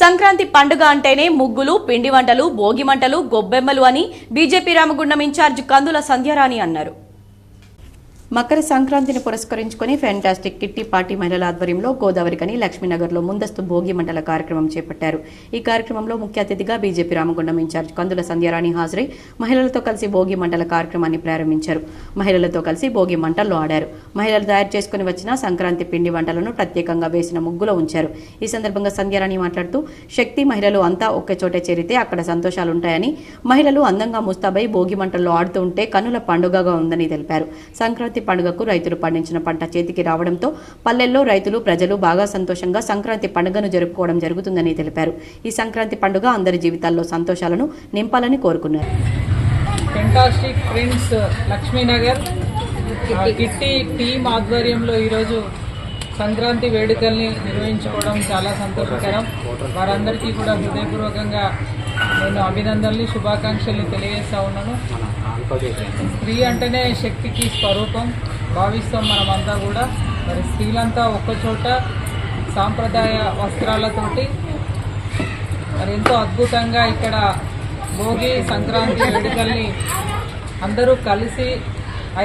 సంక్రాంతి పండుగ అంటేనే ముగ్గులు, పిండి వంటలు, భోగి మంటలు, గొబ్బెమ్మలు అని బీజేపీ రామగుండం ఇన్ఛార్జ్ కందుల సంధ్యారాణి అన్నారు. మకర సంక్రాంతిని పురస్కరించుకుని ఫెంటాస్టిక్ కిట్టి పార్టీ మహిళల ఆధ్వర్యంలో గోదావరికని లక్ష్మీనగర్లో ముందస్తు భోగి మంటల కార్యక్రమం చేపట్టారు. ఈ కార్యక్రమంలో ముఖ్య అతిథిగా బీజేపీ రామగుండం ఇన్ఛార్జ్ కందుల సంధ్యారాణి హాజరై మహిళలతో కలిసి భోగి మంటల కార్యక్రమాన్ని ప్రారంభించారు. మహిళలతో కలిసి భోగి మంటల్లో ఆడారు. మహిళలు తయారు చేసుకుని వచ్చిన సంక్రాంతి పిండి వంటలను ప్రత్యేకంగా వేసిన ముగ్గులో ఉంచారు. ఈ సందర్భంగా సంధ్యారాణి మాట్లాడుతూ శక్తి మహిళలు అంతా ఒక్కచోటే చేరితే అక్కడ సంతోషాలుంటాయని, మహిళలు అందంగా ముస్తాబై భోగి మంటల్లో ఆడుతూ ఉంటే కన్నుల పండుగగా ఉందని తెలిపారు. సంక్రాంతి పండుగకు రైతులు పండించిన పంట చేతికి రావడంతో పల్లెల్లో రైతులు, ప్రజలు బాగా సంతోషంగా సంక్రాంతి పండుగను జరుపుకోవడం జరుగుతుందని తెలిపారు. ఈ సంక్రాంతి పండుగ అందరి జీవితాల్లో సంతోషాలను నింపాలని కోరుకున్నారు. Fantastic friends Lakshmi Nagar kitty team ఆధ్వర్యంలో ఈరోజు సంక్రాంతి వేడుకల్ని నిర్వహించుకోవడం చాలా సంతోషకరం. వారందరికీ కూడా హృదయపూర్వకంగా నేను అభినందనలు, శుభాకాంక్షలు తెలియజేస్తా ఉన్నాను. స్త్రీ అంటేనే శక్తికి స్వరూపం భావిస్తాం మనమంతా కూడా. మరి స్త్రీలంతా ఒక్కచోట సాంప్రదాయ వస్త్రాలతోటి మరి ఎంతో అద్భుతంగా ఇక్కడ భోగి సంక్రాంతి వేడుకల్ని అందరూ కలిసి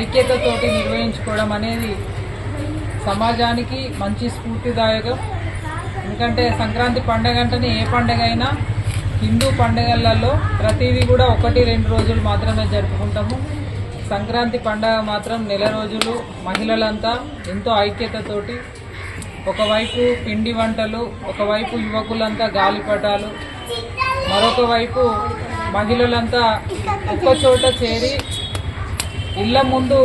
ఐక్యతతోటి నిర్వహించుకోవడం అనేది సమాజానికి మంచి స్ఫూర్తిదాయకం. ఎందుకంటే సంక్రాంతి పండుగ అంటేనే ఏ పండుగ అయినా హిందూ పండుగలలో ప్రతిదీ కూడా 1-2 రోజులు మాత్రమే జరుపుకుంటాము. సంక్రాంతి పండుగ మాత్రం నెల రోజులు మహిళలంతా ఎంతో ఐక్యతతోటి ఒకవైపు పిండి వంటలు, ఒకవైపు యువకులంతా గాలిపటాలు, మరొక వైపు మహిళలంతా ఒక్కచోట చేరి ఇళ్ల ముందు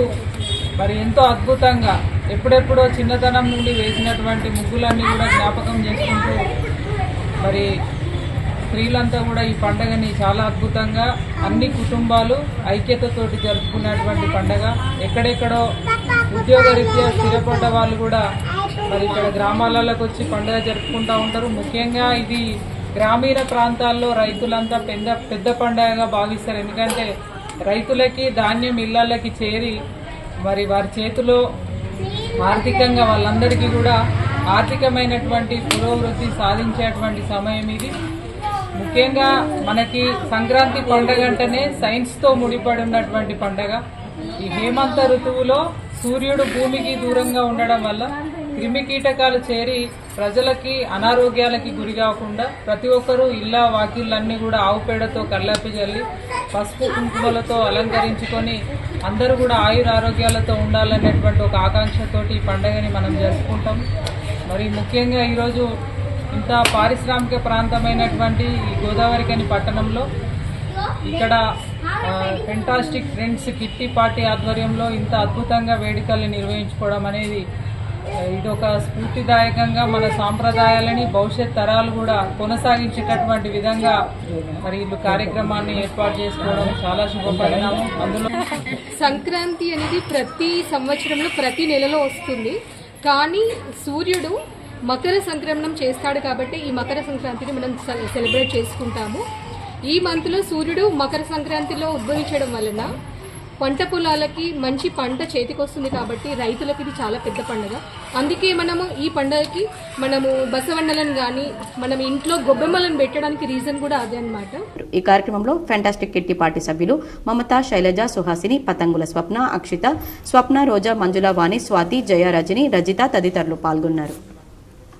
మరి ఎంతో అద్భుతంగా ఎప్పుడెప్పుడో చిన్నతనం నుండి వేసినటువంటి ముగ్గులన్నీ కూడా జ్ఞాపకం చేసుకుంటూ మరి స్త్రీలంతా కూడా ఈ పండుగని చాలా అద్భుతంగా అన్ని కుటుంబాలు ఐక్యతతోటి జరుపుకున్నటువంటి పండుగ. ఎక్కడెక్కడో ఉద్యోగరీత్యా స్థిరపడ్డ వాళ్ళు కూడా మరి ఇక్కడ గ్రామాలలోకి వచ్చి పండుగ జరుపుకుంటూ ఉంటారు. ముఖ్యంగా ఇది గ్రామీణ ప్రాంతాల్లో రైతులంతా పెద్ద పండుగగా భావిస్తారు. ఎందుకంటే రైతులకి ధాన్యం ఇళ్లకి చేరి మరి వారి చేతిలో ఆర్థికంగా వాళ్ళందరికీ కూడా ఆర్థికమైనటువంటి పురోభివృద్ధి సాధించేటువంటి సమయం ఇది. ముఖ్యంగా మనకి సంక్రాంతి పండుగ అంటేనే సైన్స్తో ముడిపడి ఉన్నటువంటి పండుగ. ఈ హేమంత ఋతువులో సూర్యుడు భూమికి దూరంగా ఉండడం వల్ల క్రిమి కీటకాలు చేరి ప్రజలకి అనారోగ్యాలకి గురి కాకుండా ప్రతి ఒక్కరూ ఇళ్ళ వాకిళ్ళన్నీ కూడా ఆవు పేడతో కల్లాపి చల్లి పసుపు కుంకుమలతో అలంకరించుకొని అందరూ కూడా ఆయురారోగ్యాలతో ఉండాలనేటువంటి ఒక ఆకాంక్షతోటి ఈ పండుగని మనం జరుపుకుంటాం. మరి ముఖ్యంగా ఈరోజు ఇంత పారిశ్రామిక ప్రాంతమైనటువంటి ఈ గోదావరికని పట్టణంలో ఇక్కడ ఫెంటాస్టిక్ ఫ్రెండ్స్ కిట్టి పార్టీ ఆధ్వర్యంలో ఇంత అద్భుతంగా వేడుకల్ని నిర్వహించుకోవడం అనేది ఇది ఒక స్ఫూర్తిదాయకంగా మన సాంప్రదాయాలని భవిష్యత్ తరాలు కూడా కొనసాగించేటటువంటి విధంగా మరి వీళ్ళు కార్యక్రమాన్ని ఏర్పాటు చేసుకోవడం చాలా శుభపరిణామం. అందులో సంక్రాంతి అనేది ప్రతి సంవత్సరంలో ప్రతి నెలలో వస్తుంది. కానీ సూర్యుడు మకర సంక్రమణం చేస్తాడు కాబట్టి ఈ మకర సంక్రాంతిని మనం సెలబ్రేట్ చేసుకుంటాము. ఈ మంత్లో సూర్యుడు మకర సంక్రాంతిలో ఉద్భవించడం వలన పంట పొలాలకి మంచి పంట చేతికి వస్తుంది కాబట్టి రైతులకు ఇది చాలా పెద్ద పండుగ. అందుకే మనము ఈ పండుగకి మనము బసవన్నలను కానీ మనం ఇంట్లో గొబ్బెమ్మలను పెట్టడానికి రీజన్ కూడా అదే అన్నమాట. ఈ కార్యక్రమంలో ఫెంటాస్టిక్ కిట్టి పార్టీ సభ్యులు మమత, శైలజ, సుహాసిని, పతంగుల స్వప్న, అక్షిత, స్వప్న, రోజా, మంజుల, వాణి, స్వాతి, జయ, రజని, రజిత తదితరులు పాల్గొన్నారు.